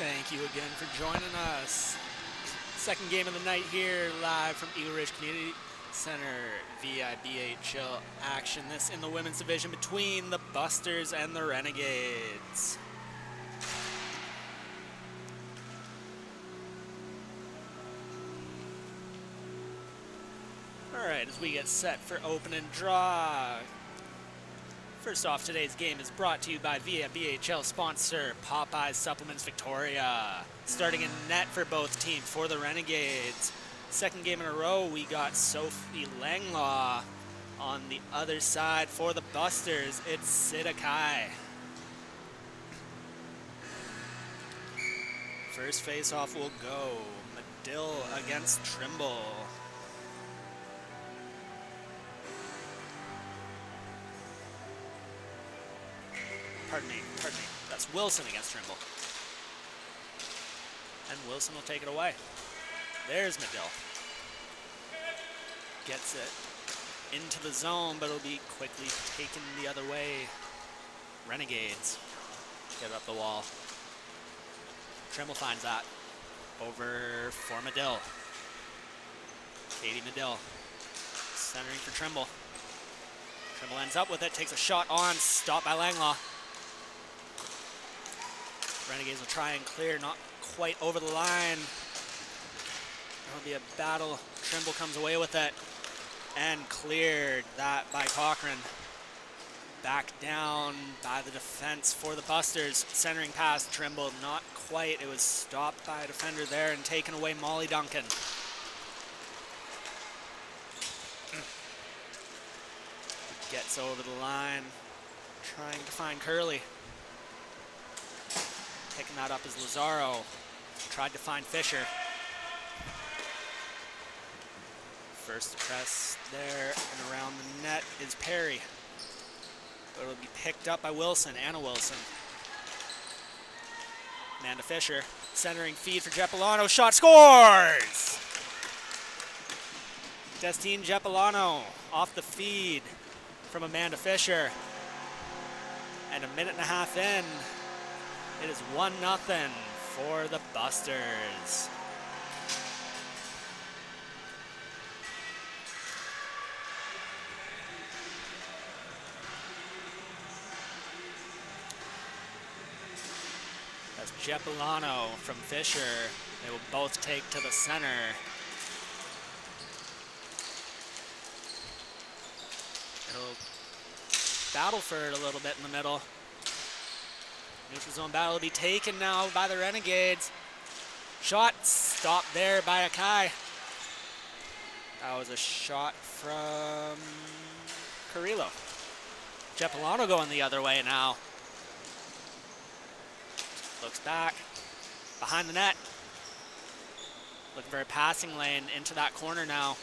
Thank you again for joining us. Second game of the night here, live from Eagle Ridge Community Center, VIBHL action. This in the women's division between the Busters and the Renegades. All right, as we get set for open and draw. First off, today's game is brought to you by VIBHL sponsor Popeyes Supplements Victoria. Starting in net for both teams for the Renegades. Second game in a row, we got Sophie Langlaw. On the other side for the Busters, it's Sidakai. First face-off will go Medill against Trimble. Pardon me, that's Wilson against Trimble. And Wilson will take it away. There's Medill. Gets it into the zone, but it'll be quickly taken the other way. Renegades get up the wall. Trimble finds that. Over for Medill. Katie Medill centering for Trimble. Trimble ends up with it, takes a shot on, stopped by Langlaw. Renegades will try and clear, not quite over the line. It'll be a battle. Trimble comes away with it and cleared that by Cochran. Back down by the defense for the Busters. Centering past Trimble, not quite. It was stopped by a defender there and taken away Molly Duncan. Gets over the line, trying to find Curley. Picking that up is Lazaro. Tried to find Fisher. First press there and around the net is Perry. But it'll be picked up by Wilson, Anna Wilson. Amanda Fisher, centering feed for Jeppolano. Shot scores! Destine Jeppolano off the feed from Amanda Fisher. And a minute and a half in, it is 1-0 for the Busters. That's Jeppolano from Fisher. They will both take to the center. It'll battle for it a little bit in the middle. Neutral zone battle will be taken now by the Renegades. Shot stopped there by Akai. That was a shot from Carrillo. Jeppolano going the other way now. Looks back. Behind the net. Looking for a passing lane into that corner now.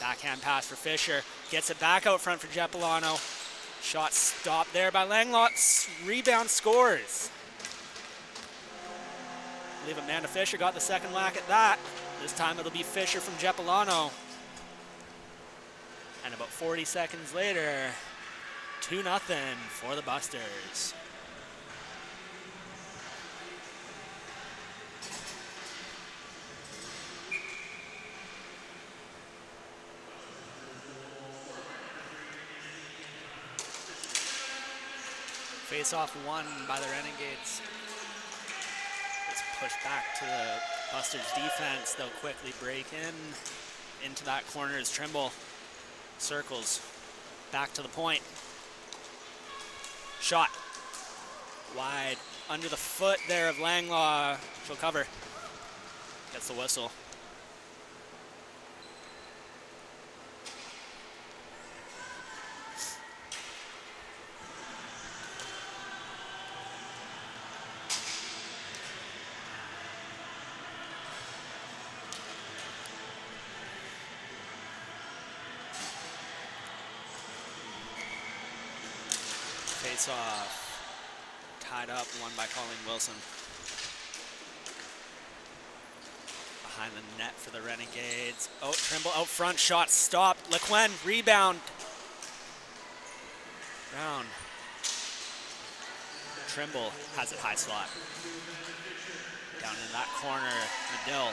Backhand pass for Fisher. Gets it back out front for Jeppolano. Shot stopped there by Langlaw. Rebound scores. I believe Amanda Fisher got the second whack at that. This time it'll be Fisher from Jeppolano. And about 40 seconds later, 2-0 for the Busters. Face-off won by the Renegades. It's pushed back to the Busters' defense. They'll quickly break into that corner as Trimble circles back to the point. Shot wide under the foot there of Langlaw. She'll cover. Gets the whistle. Face-off, tied up, won by Colleen Wilson. Behind the net for the Renegades. Oh, Trimble out front, shot stopped. LeQuinn, rebound. Brown Trimble has it high slot. Down in that corner, Medill.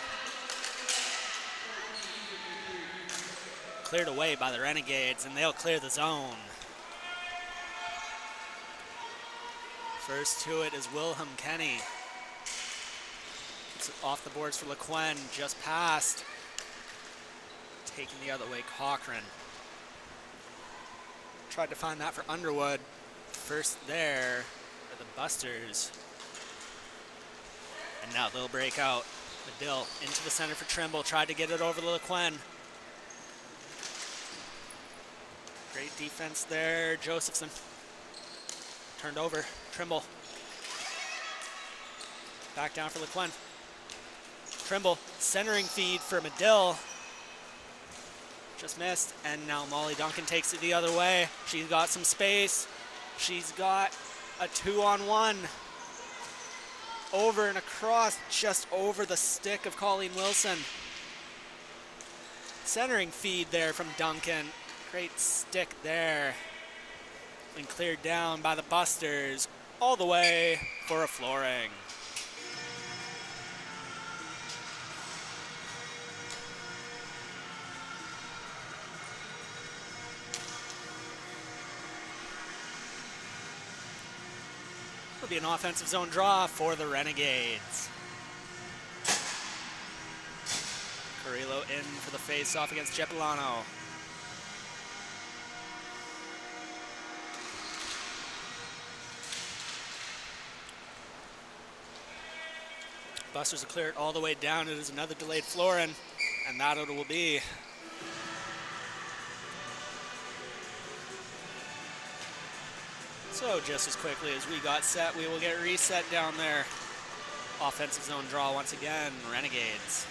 Cleared away by the Renegades, and they'll clear the zone. First to it is Wilhelm Kenny. It's off the boards for LeQuinn, just past. Taking the other way, Cochran. Tried to find that for Underwood. First there for the Busters. And now they'll break out. Medill into the center for Trimble. Tried to get it over to LeQuinn. Great defense there. Josephson turned over. Trimble. Back down for LeQuinn. Trimble, centering feed for Medill. Just missed, and now Molly Duncan takes it the other way. She's got some space. She's got a 2-on-1. Over and across, just over the stick of Colleen Wilson. Centering feed there from Duncan. Great stick there. And cleared down by the Busters all the way for a flooring. It'll be an offensive zone draw for the Renegades. Carrillo in for the face-off against Cepolano. Busters will clear it all the way down. It is another delayed flooring, and that it will be. So just as quickly as we got set, we will get reset down there. Offensive zone draw once again, Renegades.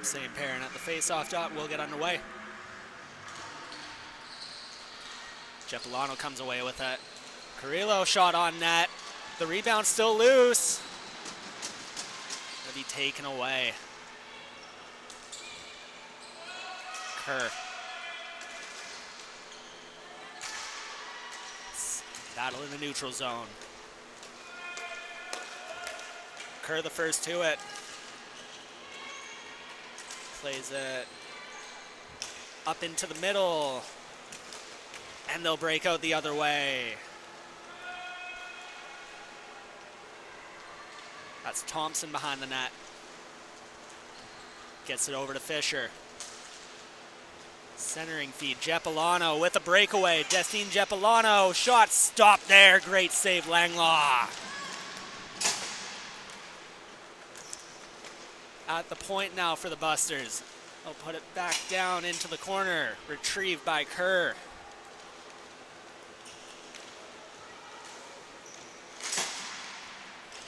Same pairing at the face-off dot, we'll get underway. Cepolano comes away with it. Carrillo shot on net. The rebound still loose. It'll be taken away. Kerr. Battle in the neutral zone. Kerr the first to it. Plays it up into the middle. And they'll break out the other way. That's Thompson behind the net. Gets it over to Fisher. Centering feed, Cepolano with a breakaway. Destine Cepolano, shot stopped there. Great save, Langlaw. At the point now for the Busters. They'll put it back down into the corner. Retrieved by Kerr.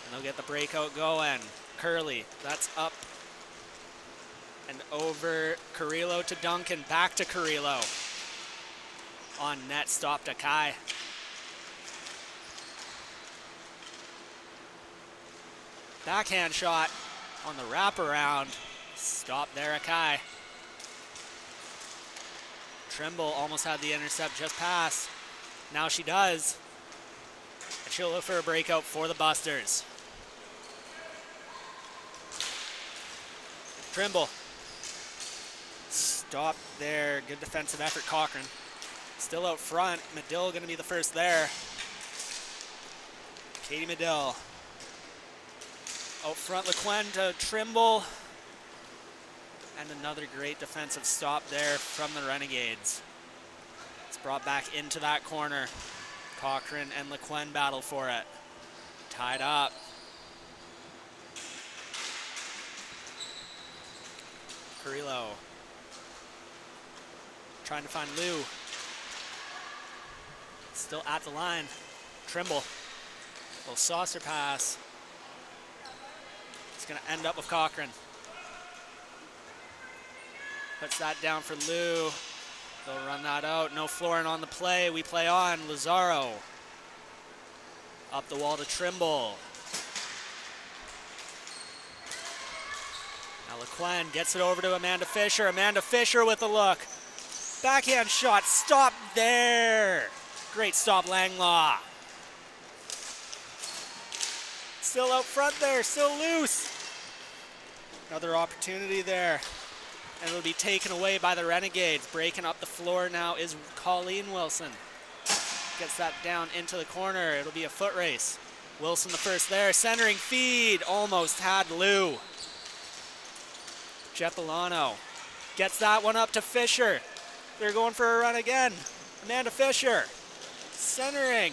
And they'll get the breakout going. Curley, that's up and over. Carrillo to Duncan, back to Carrillo. On net, stopped Akai. Backhand shot on the wraparound. Stop there, Akai. Trimble almost had the intercept just past. Now she does. And she'll look for a breakout for the Busters. Trimble. Stop there. Good defensive effort, Cochran. Still out front. Medill going to be the first there. Katie Medill. Out front, LeQuinn to Trimble. And another great defensive stop there from the Renegades. It's brought back into that corner. Cochran and LeQuinn battle for it. Tied up. Carrillo. Trying to find Lou. Still at the line. Trimble. Little saucer pass. It's going to end up with Cochran. Puts that down for Lou. They'll run that out. No flooring on the play. We play on. Lazaro. Up the wall to Trimble. Now LeQuinn gets it over to Amanda Fisher. Amanda Fisher with a look. Backhand shot, stop there. Great stop, Langlaw. Still out front there, still loose. Another opportunity there. And it'll be taken away by the Renegades. Breaking up the floor now is Colleen Wilson. Gets that down into the corner. It'll be a foot race. Wilson the first there. Centering feed. Almost had Lou. Cepolano gets that one up to Fisher. They're going for a run again. Amanda Fisher. Centering.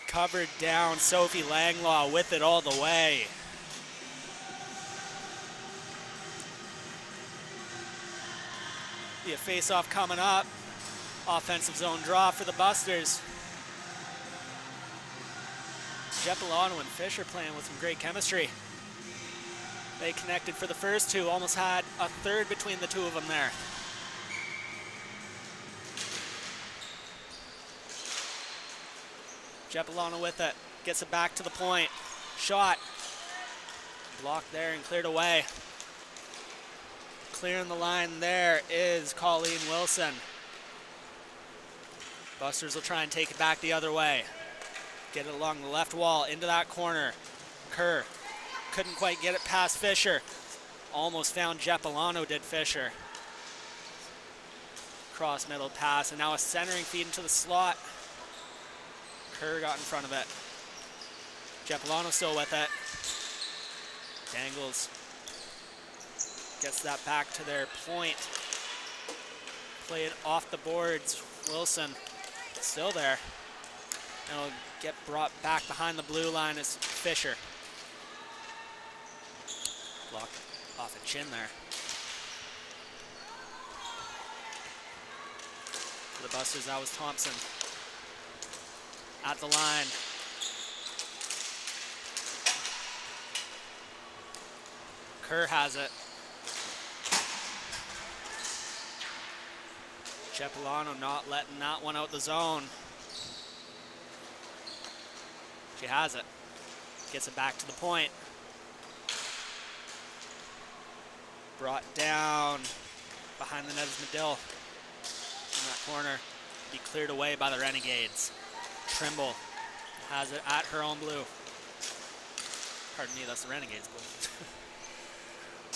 Covered down. Sophie Langlaw with it all the way. Be a face-off coming up. Offensive zone draw for the Busters. Cepolano and Fisher playing with some great chemistry. They connected for the first two. Almost had a third between the two of them there. Cepolano with it. Gets it back to the point. Shot. Blocked there and cleared away. Clearing the line there is Colleen Wilson. Busters will try and take it back the other way. Get it along the left wall into that corner. Kerr couldn't quite get it past Fisher. Almost found Cepolano, did Fisher. Cross middle pass, and now a centering feed into the slot. Kerr got in front of it. Cepolano still with it. Dangles. Gets that back to their point. Play it off the boards. Wilson still there. And it'll get brought back behind the blue line as Fisher. Blocked off a chin there. For the Busters, that was Thompson. At the line. Kerr has it. Cepolano not letting that one out the zone. She has it. Gets it back to the point. Brought down behind the net is Medill. In that corner. Be cleared away by the Renegades. Trimble has it at her own blue. Pardon me, that's the Renegades blue.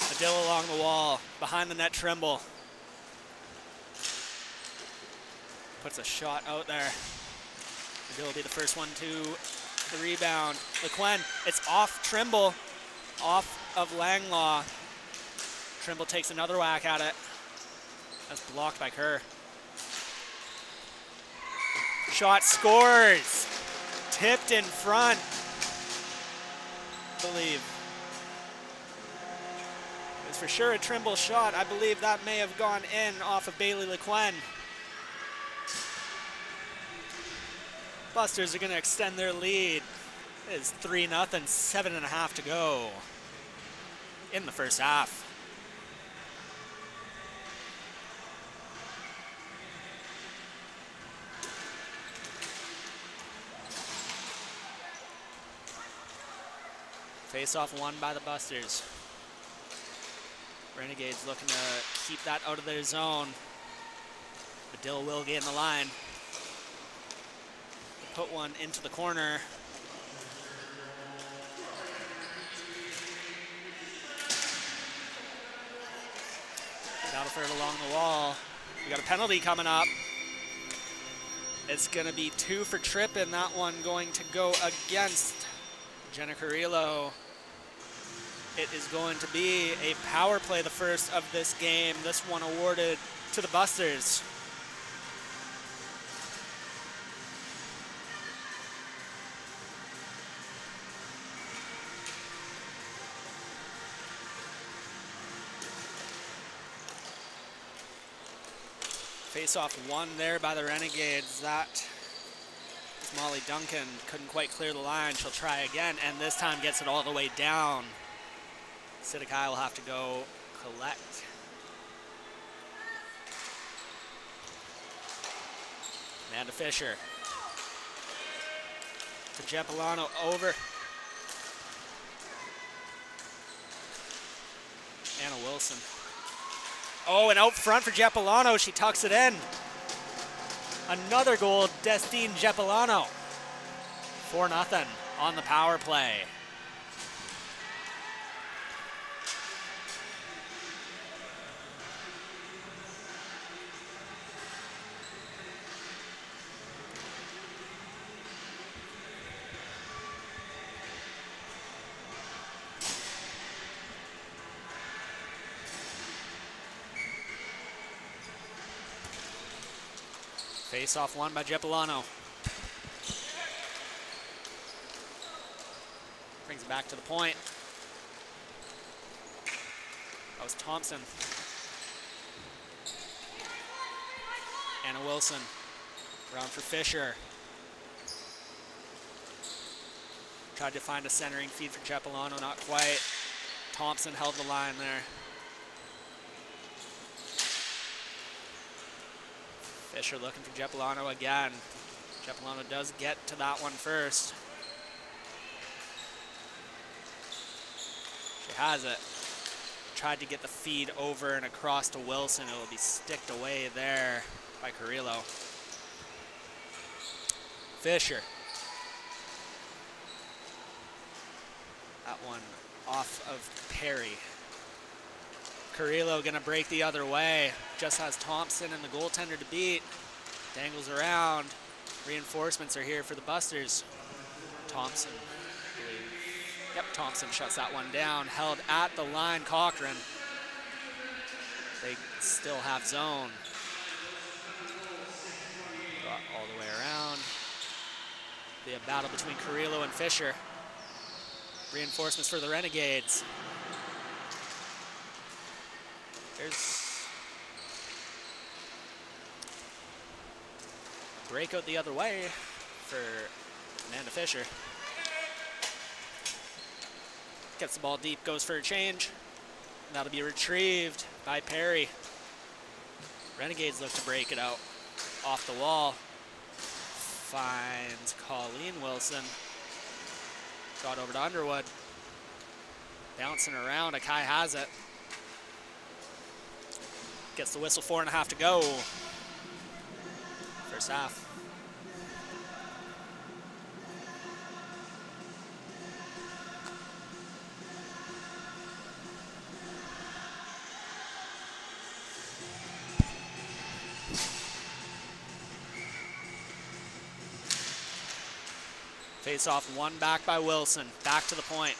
Medill along the wall. Behind the net, Trimble. Puts a shot out there. Medill will be the first one to the rebound. LeQuinn, it's off Trimble. Off of Langlaw. Trimble takes another whack at it. That's blocked by Kerr. Shot scores. Tipped in front, I believe. It's for sure a Trimble shot. I believe that may have gone in off of Bailey LeQuinn. Busters are going to extend their lead. It is 3-0, 7.5 to go in the first half. Face-off won by the Busters. Renegades looking to keep that out of their zone. Medill will gain the line. Put one into the corner. Battleford along the wall. We got a penalty coming up. It's going to be 2 for tripping. That one going to go against Jenna Carrillo. It is going to be a power play, the first of this game. This one awarded to the Busters. Face-off won there by the Renegades. That is Molly Duncan. Couldn't quite clear the line. She'll try again, and this time gets it all the way down. Sidikai will have to go collect. Amanda Fisher. To Cepolano over. Anna Wilson. Oh, and out front for Jeppolano. She tucks it in. Another goal, Destine Jeppolano. 4-0 on the power play. Face-off won by Jeppolano. Brings it back to the point. That was Thompson. Anna Wilson. Around for Fisher. Tried to find a centering feed for Jeppolano, not quite. Thompson held the line there. Fisher looking for Jeppolano again. Jeppolano does get to that one first. She has it. Tried to get the feed over and across to Wilson. It will be sticked away there by Carrillo. Fisher. That one off of Perry. Carrillo gonna break the other way. Just has Thompson and the goaltender to beat. Dangles around. Reinforcements are here for the Busters. Thompson, I believe. Yep, Thompson shuts that one down. Held at the line, Cochran. They still have zone. Got all the way around. Be a battle between Carrillo and Fisher. Reinforcements for the Renegades. There's a breakout the other way for Amanda Fisher. Gets the ball deep, goes for a change. And that'll be retrieved by Perry. Renegades look to break it out off the wall. Finds Colleen Wilson. Got over to Underwood. Bouncing around, Akai has it. Gets the whistle, 4.5 to go. First half. Face-off won back by Wilson. Back to the point.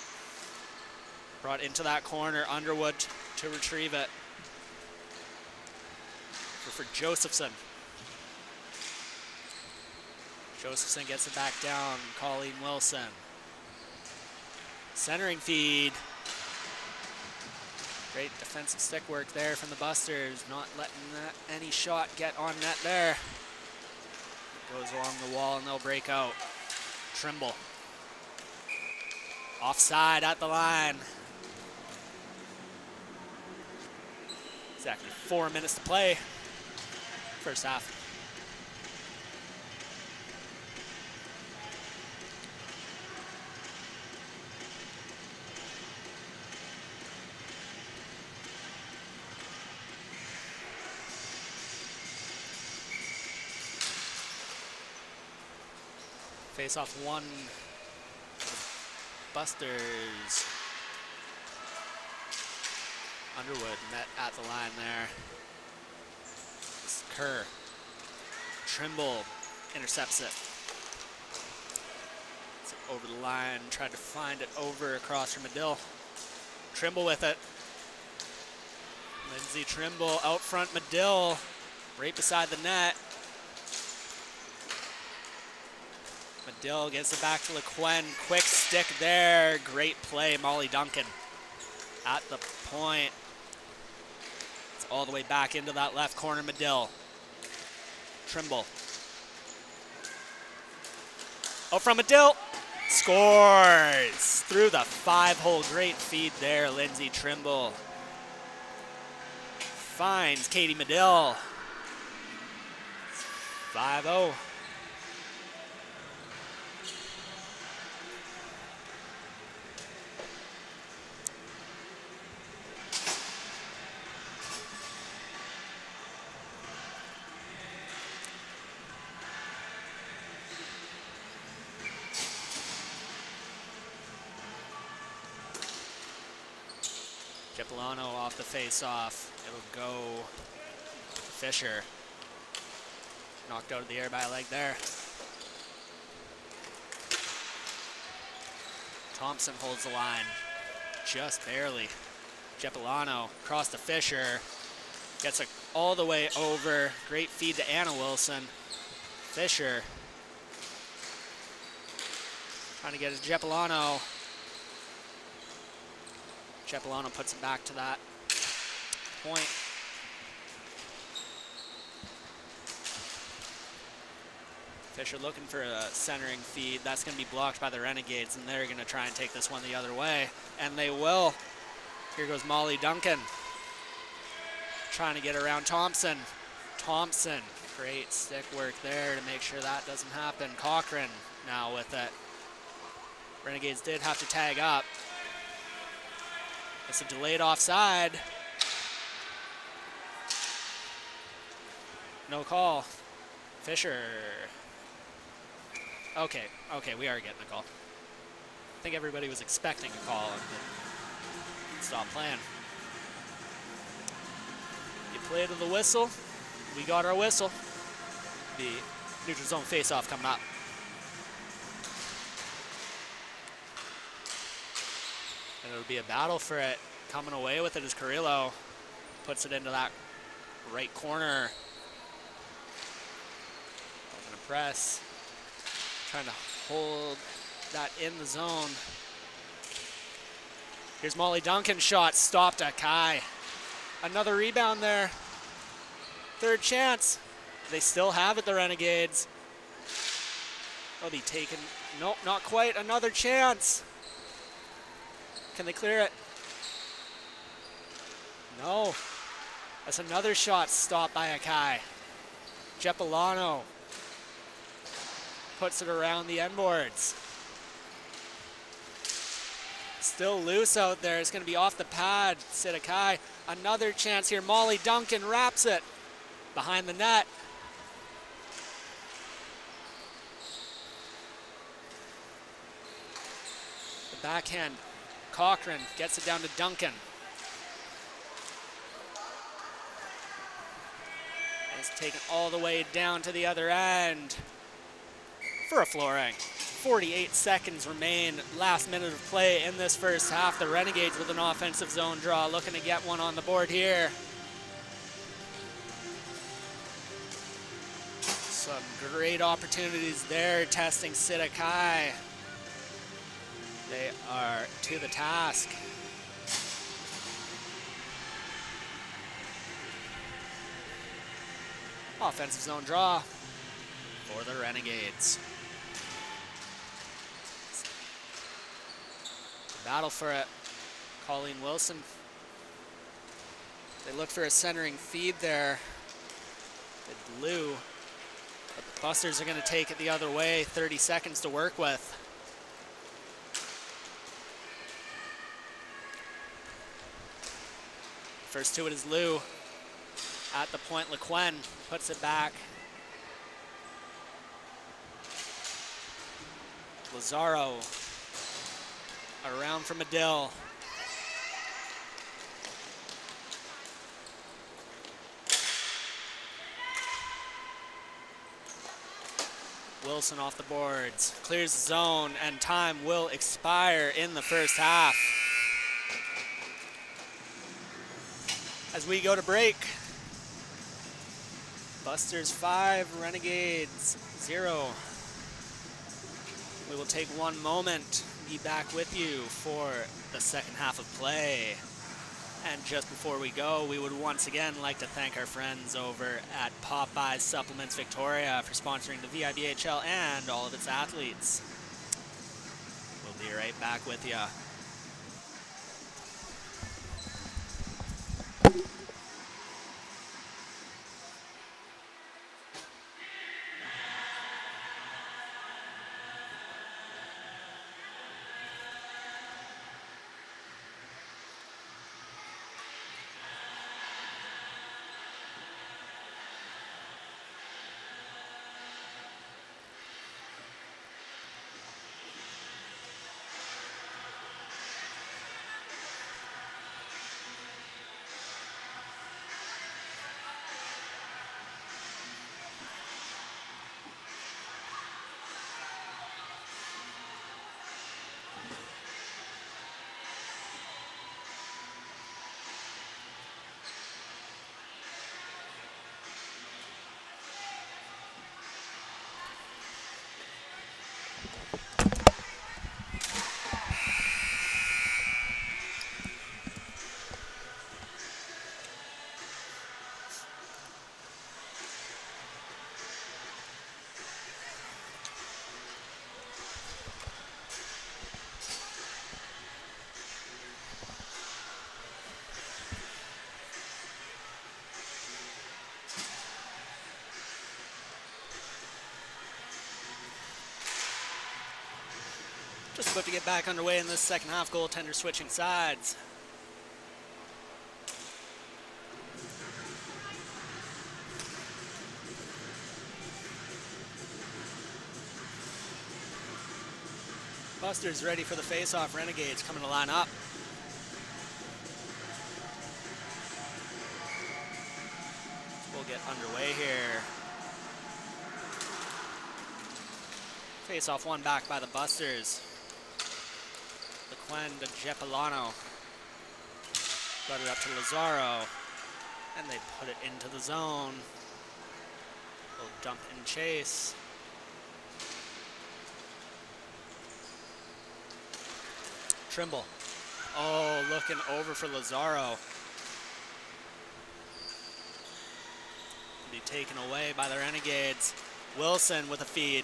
Brought into that corner. Underwood to retrieve it. For Josephson. Josephson gets it back down. Colleen Wilson. Centering feed. Great defensive stick work there from the Busters. Not letting any shot get on net there. Goes along the wall and they'll break out. Trimble. Offside at the line. Exactly 4 minutes to play. First half. Face-off one. Busters. Underwood met at the line there. Kerr. Trimble intercepts it. It's over the line, tried to find it over across from Medill. Trimble with it. Lindsay Trimble out front, Medill right beside the net. Medill gets it back to LeQuinn. Quick stick there. Great play, Molly Duncan at the point. It's all the way back into that left corner, Medill. Trimble. Out from Medill. Scores through the 5-hole. Great feed there, Lindsay Trimble. Finds Katie Medill. 5-0. Cipollano off the face-off. It'll go Fisher. Knocked out of the air by a leg there. Thompson holds the line, just barely. Cipollano across to Fisher. Gets it all the way over. Great feed to Anna Wilson. Fisher trying to get it to Cipollano. Cipollano puts it back to that point. Fisher looking for a centering feed. That's going to be blocked by the Renegades, and they're going to try and take this one the other way. And they will. Here goes Molly Duncan. Trying to get around Thompson. Thompson, great stick work there to make sure that doesn't happen. Cochran now with it. Renegades did have to tag up. It's a delayed offside. No call. Fisher. Okay, we are getting a call. I think everybody was expecting a call and then stopped playing. You play to the whistle. We got our whistle. The neutral zone face-off coming up. And it'll be a battle for it. Coming away with it is Carrillo. Puts it into that right corner. Open a press. Trying to hold that in the zone. Here's Molly Duncan's shot, stopped at Kai. Another rebound there. Third chance. They still have it, the Renegades. They'll be taken. Nope, not quite. Another chance. Can they clear it? No. That's another shot stopped by Akai. Cipollano puts it around the end boards. Still loose out there. It's going to be off the pad. Sidakai. Another chance here. Molly Duncan wraps it behind the net. The backhand. Cochran gets it down to Duncan. And it's taken all the way down to the other end for a flooring. 48 seconds remain, last minute of play in this first half. The Renegades with an offensive zone draw, looking to get one on the board here. Some great opportunities there, testing Sidakai. They are to the task. Offensive zone draw for the Renegades. Battle for it. Colleen Wilson. They look for a centering feed there. It blew. But the Busters are going to take it the other way. 30 seconds to work with. First to it is Lou. At the point, LeQuen puts it back. Lazaro. Around from Medill. Wilson off the boards. Clears the zone, and time will expire in the first half. As we go to break. Busters 5, Renegades 0. We will take one moment. Be back with you for the second half of play. And just before we go, we would once again like to thank our friends over at Popeyes Supplements Victoria for sponsoring the VIBHL and all of its athletes. We'll be right back with you. Just about to get back underway in this second half, goaltender switching sides. Buster's ready for the face-off. Renegades coming to line up. We'll get underway here. Face-off won back by the Busters. Lequen to Jeppolano. Got it up to Lazaro. And they put it into the zone. Little dump and chase. Trimble. Oh, looking over for Lazaro. Be taken away by the Renegades. Wilson with a feed.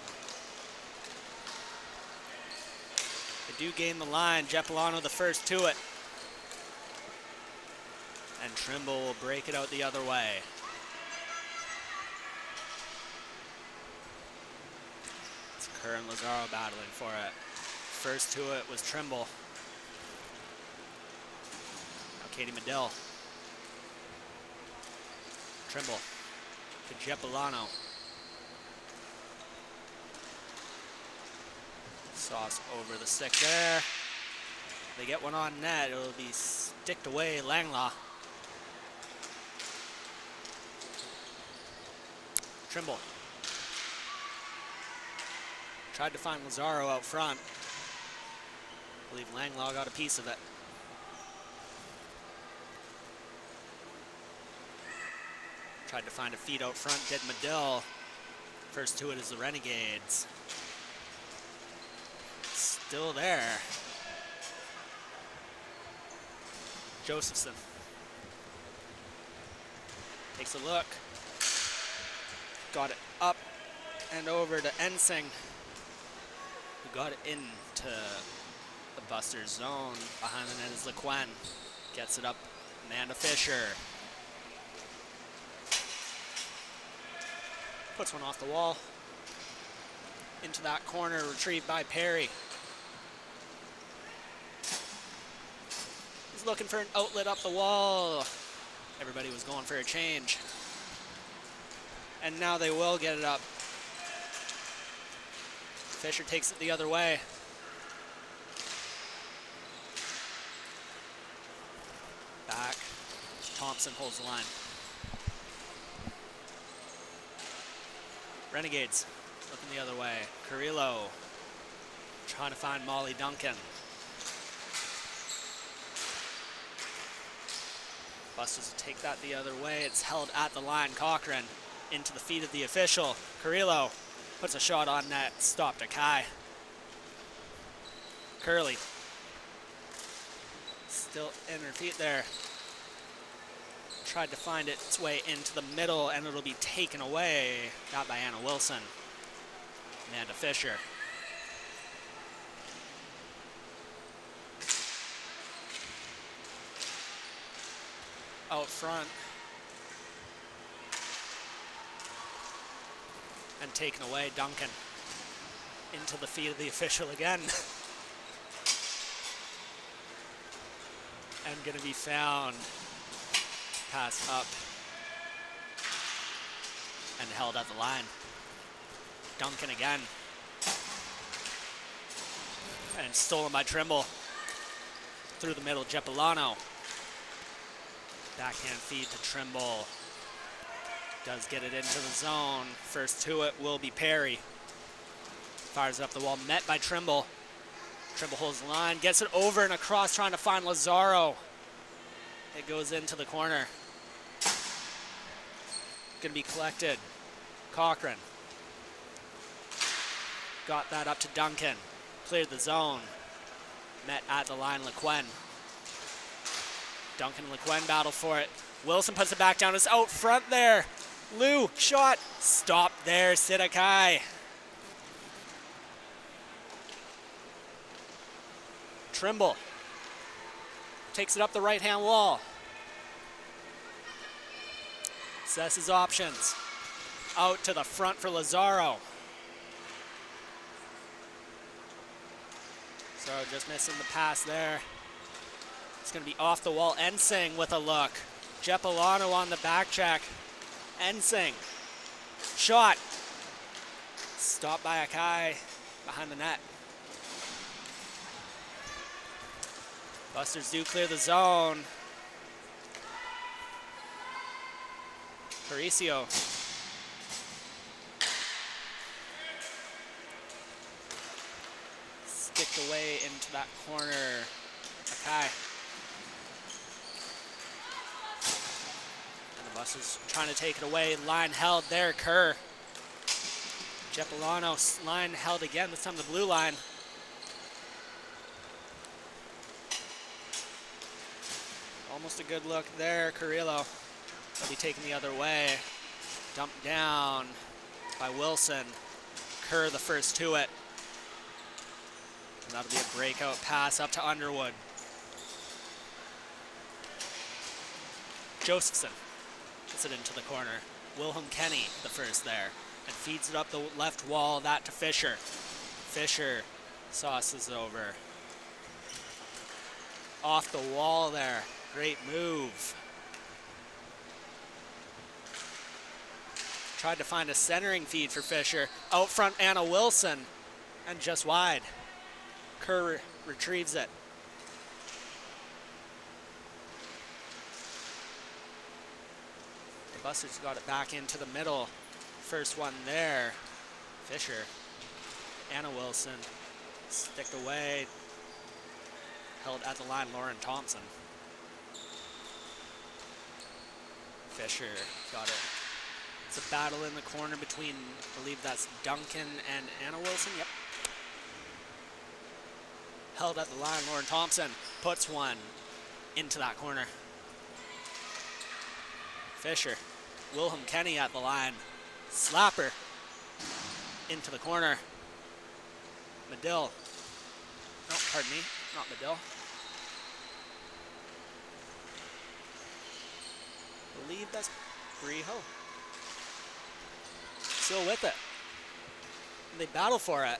They do gain the line. Jeppolano the first to it. And Trimble will break it out the other way. It's Kerr and Lazaro battling for it. First to it was Trimble. Katie Medill. Trimble to Jeppolano. Sauce over the stick there. They get one on net. It'll be sticked away, Langlaw. Trimble. Tried to find Lazaro out front. I believe Langlaw got a piece of it. Tried to find a feed out front, did Medill. First to it is the Renegades. Still there. Josephson. Takes a look. Got it up and over to Ensing, who got it into the Buster's zone. Behind the net is Lequen. Gets it up, Amanda Fisher. Puts one off the wall. Into that corner, retrieved by Perry. He's looking for an outlet up the wall. Everybody was going for a change. And now they will get it up. Fisher takes it the other way. Back. Thompson holds the line. Renegades looking the other way. Carrillo trying to find Molly Duncan. Busters will take that the other way. It's held at the line. Cochran into the feet of the official. Carrillo puts a shot on net. Stopped to Kai. Curley still in her feet there. Tried to find its way into the middle, and it'll be taken away. Not by Anna Wilson. Amanda Fisher. Out front. And taken away, Duncan. Into the feet of the official again. And gonna be found. Pass up and held at the line. Duncan again. And stolen by Trimble. Through the middle, Jeppolano. Backhand feed to Trimble. Does get it into the zone. First to it will be Perry. Fires up the wall, met by Trimble. Trimble holds the line, gets it over and across, trying to find Lazaro. It goes into the corner. Going to be collected. Cochran. Got that up to Duncan. Cleared the zone. Met at the line, Lequen. Duncan and Lequen battle for it. Wilson puts it back down. It's out front there. Lou, shot. Stop there, Sidakai. Trimble. Takes it up the right-hand wall. Assesses options. Out to the front for Lazaro. So just missing the pass there. It's going to be off the wall. Ensing with a look. Jeppolano on the back check. Ensing. Shot. Stopped by Akai behind the net. Busters do clear the zone. Mauricio. Sticked away into that corner. Akai. And the Busters trying to take it away. Line held there, Kerr. Jeppolano line held again, this time the blue line. Almost a good look there, Carrillo. They'll be taken the other way. Dumped down by Wilson. Kerr the first to it. And that'll be a breakout pass up to Underwood. Josephson gets it into the corner. Wilhelm Kenny the first there. And feeds it up the left wall, that to Fisher. Fisher sauces over. Off the wall there. Great move. Tried to find a centering feed for Fisher. Out front, Anna Wilson. And just wide. Kerr retrieves it. The Busters got it back into the middle. First one there. Fisher. Anna Wilson. Sticked away. Held at the line, Lauren Thompson. Fisher got it. It's a battle in the corner between, I believe that's Duncan and Anna Wilson. Yep. Held at the line, Lauren Thompson puts one into that corner. Fisher. Wilhelm Kenny at the line. Slapper into the corner. Medill. No, pardon me, not Medill. I believe that's VIBHL. Still with it. And they battle for it.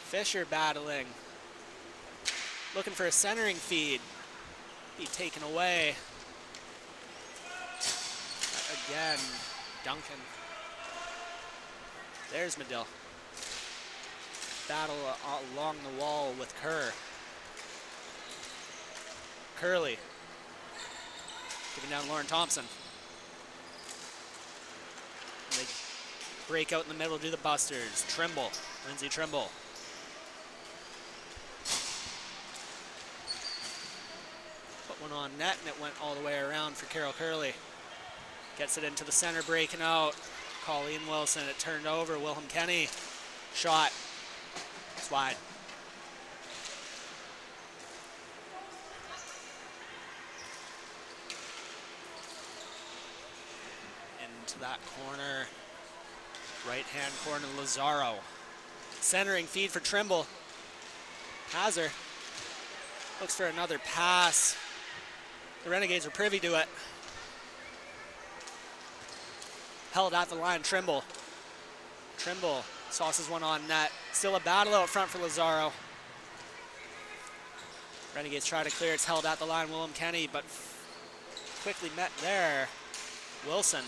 Fisher battling. Looking for a centering feed. Be taken away. Again, Duncan. There's Medill. Battle along the wall with Kerr. Curley. Giving down Lauren Thompson. And they break out in the middle, do the Busters. Trimble. Lindsay Trimble. Put one on net, and it went all the way around for Carol Curley. Gets it into the center, breaking out. Colleen Wilson, it turned over. Wilhelm Kenny. Shot. It's wide. Into that corner. Right-hand corner, Lazaro. Centering feed for Trimble. Has her. Looks for another pass. The Renegades are privy to it. Held at the line, Trimble. Trimble sauces one on net. Still a battle out front for Lazaro. Renegades try to clear. It's held at the line, Wilhelm Kenny, but quickly met there. Wilson.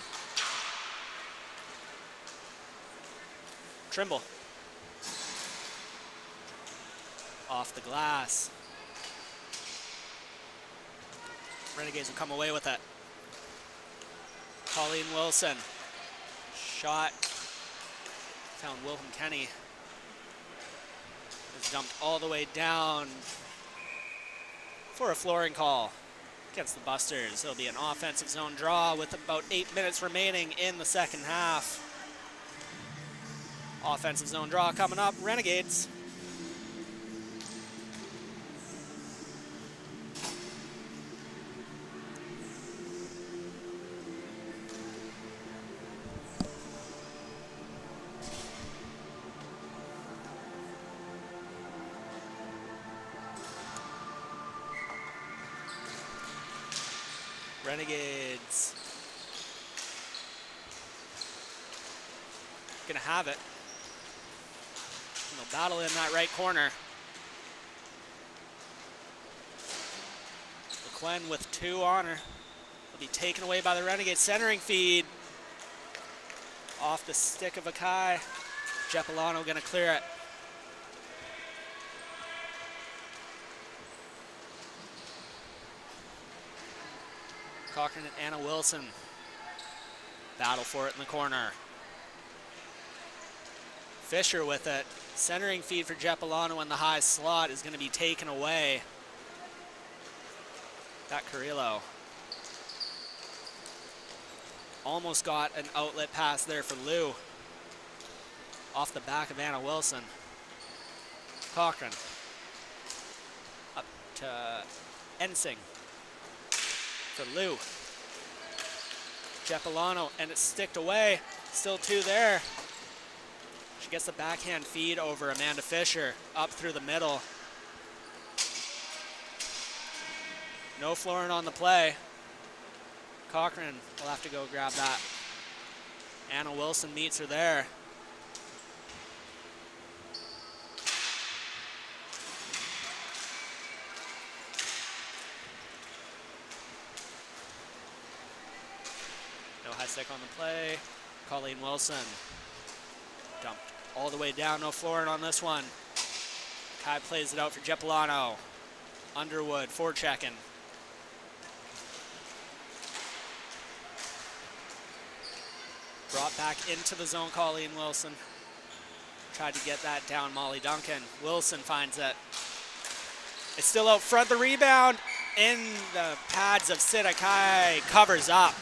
Trimble. Off the glass. Renegades will come away with it. Colleen Wilson. Shot. Found Wilhelm Kenny. Is dumped all the way down for a flooring call against the Busters. It'll be an offensive zone draw with about 8 minutes remaining in the second half. Offensive zone draw coming up. Renegades. Renegades gonna have it. And they'll battle in that right corner. LeQuinn with 2 on her. Will be taken away by the Renegades. Centering feed. Off the stick of Akai. Jeppolano gonna clear it. Cochran and Anna Wilson battle for it in the corner. Fisher with it. Centering feed for Jeppolano in the high slot is going to be taken away. That Carrillo. Almost got an outlet pass there for Lou. Off the back of Anna Wilson. Cochran. Up to Ensing. For Lou. Jeppolano, and it's sticked away. Still 2 there. She gets the backhand feed over Amanda Fisher. Up through the middle. No Florin on the play. Cochran will have to go grab that. Anna Wilson meets her there. No high stick on the play. Colleen Wilson dumped all the way down. No Florin on this one. Kai plays it out for Jeppolano. Underwood forechecking. Brought back into the zone, Colleen Wilson. Tried to get that down, Molly Duncan. Wilson finds it. It's still out front. The rebound in the pads of Sidakai covers up.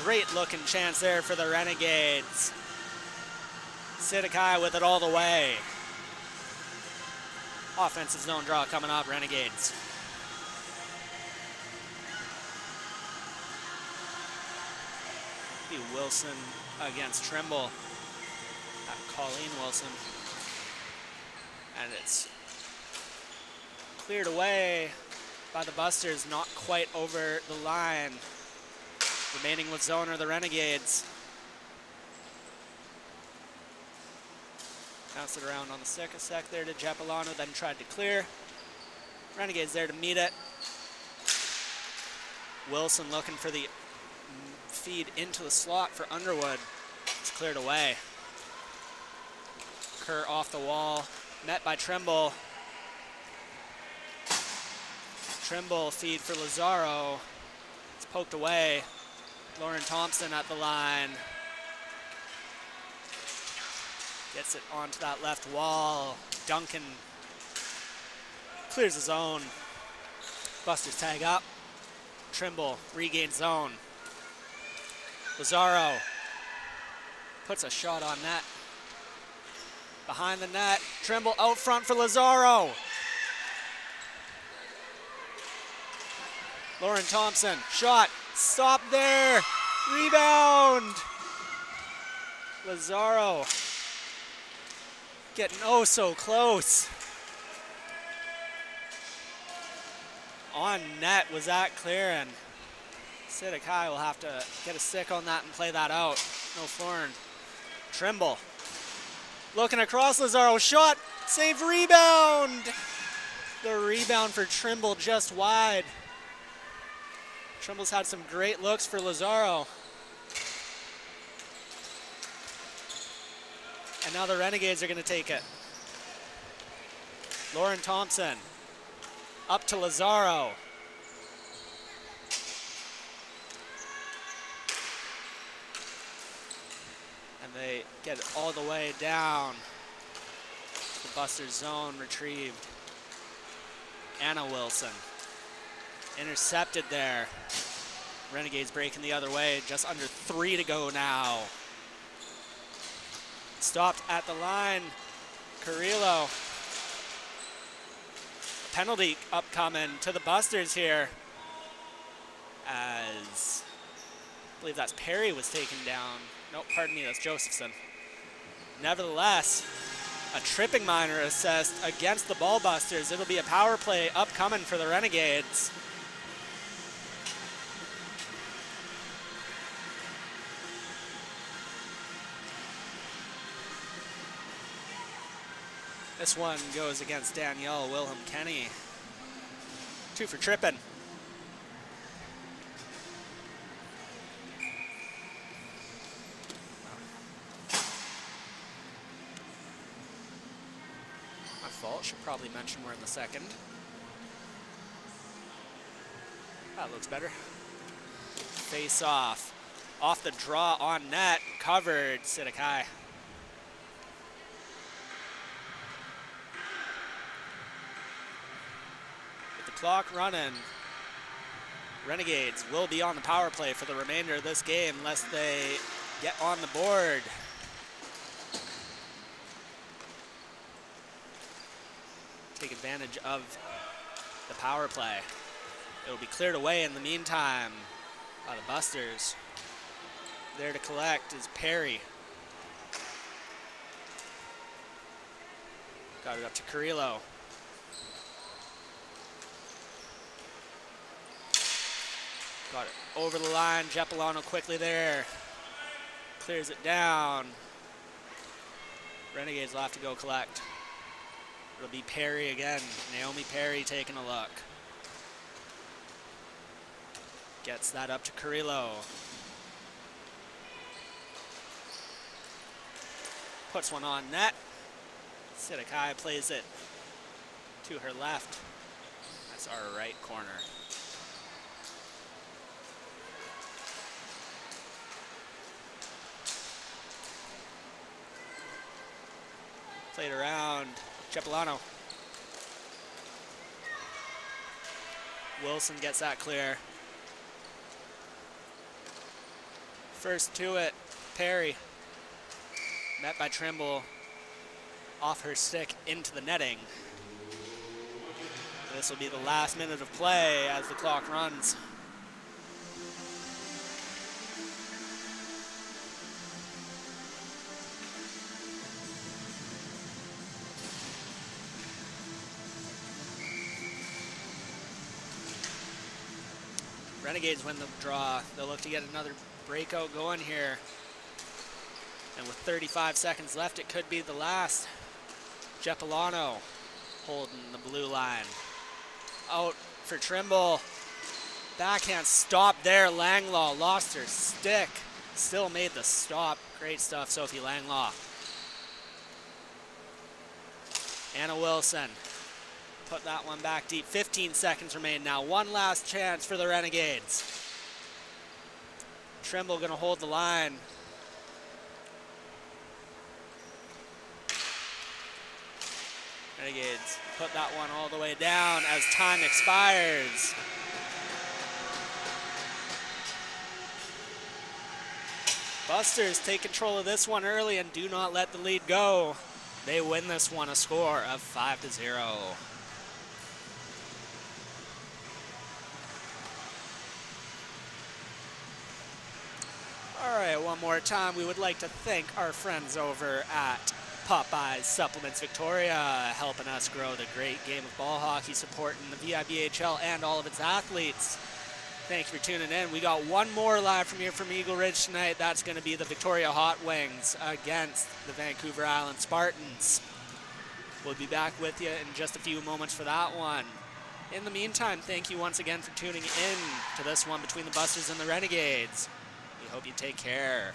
Great looking chance there for the Renegades. Sidakai with it all the way. Offensive zone draw coming up, Renegades. Wilson against Trimble. Colleen Wilson. And it's cleared away by the Busters, not quite over the line. Remaining with zone are the Renegades. Bounce it around on the stick a sec there to Jeppolano, then tried to clear. Renegades there to meet it. Wilson looking for the feed into the slot for Underwood. It's cleared away. Kerr off the wall, met by Trimble. Trimble feed for Lazaro. It's poked away. Lauren Thompson at the line. Gets it onto that left wall. Duncan clears the zone. Busters tag up. Trimble regains zone. Lazaro puts a shot on net. Behind the net, Trimble out front for Lazaro. Lauren Thompson, shot, stop there, rebound. Lazaro getting oh so close. On net, was that clear? And Sidakai will have to get a stick on that and play that out. No Florin. Trimble. Looking across, Lazaro, shot, save, rebound. The rebound for Trimble just wide. Trimble's had some great looks for Lazaro. And now the Renegades are gonna take it. Lauren Thompson, up to Lazaro. And they get it all the way down. The Busters zone retrieved. Anna Wilson. Intercepted there. Renegades breaking the other way. Just under 3 to go now. Stopped at the line. Carrillo. Penalty upcoming to the Busters here. As I believe that's Perry was taken down. Nope, pardon me, that's Josephson. Nevertheless, a tripping minor assessed against the Ball Busters. It'll be a power play upcoming for the Renegades. This one goes against Danielle Wilhelm Kenny. 2 for tripping. My fault, should probably mention we're in the second. That looks better. Face off. Off the draw on net, covered, Sidikai. With the clock running, Renegades will be on the power play for the remainder of this game unless they get on the board. Take advantage of the power play. It'll be cleared away in the meantime by the Busters. There to collect is Perry. Got it up to Carrillo. Got it over the line. Jeppolano quickly there. Clears it down. Renegades will have to go collect. It'll be Perry again. Naomi Perry taking a look. Gets that up to Carrillo. Puts one on net. Sidikai plays it to her left. That's our right corner. Played around. Jeppolano. Wilson gets that clear. First to it, Perry. Met by Trimble. Off her stick into the netting. This will be the last minute of play as the clock runs. Renegades win the draw. They'll look to get another breakout going here. And with 35 seconds left, it could be the last. Jeppolano holding the blue line. Out for Trimble. Backhand stop there. Langlaw lost her stick. Still made the stop. Great stuff, Sophie Langlaw. Anna Wilson. Put that one back deep. 15 seconds remain now. One last chance for the Renegades. Trimble gonna hold the line. Renegades put that one all the way down as time expires. Busters take control of this one early and do not let the lead go. They win this one a score of 5-0. All right, one more time, we would like to thank our friends over at Popeyes Supplements Victoria, helping us grow the great game of ball hockey, supporting the VIBHL and all of its athletes. Thank you for tuning in. We got one more live from here from Eagle Ridge tonight. That's going to be the Victoria Hot Wings against the Vancouver Island Spartans. We'll be back with you in just a few moments for that one. In the meantime, thank you once again for tuning in to this one between the Busters and the Renegades. We hope you take care.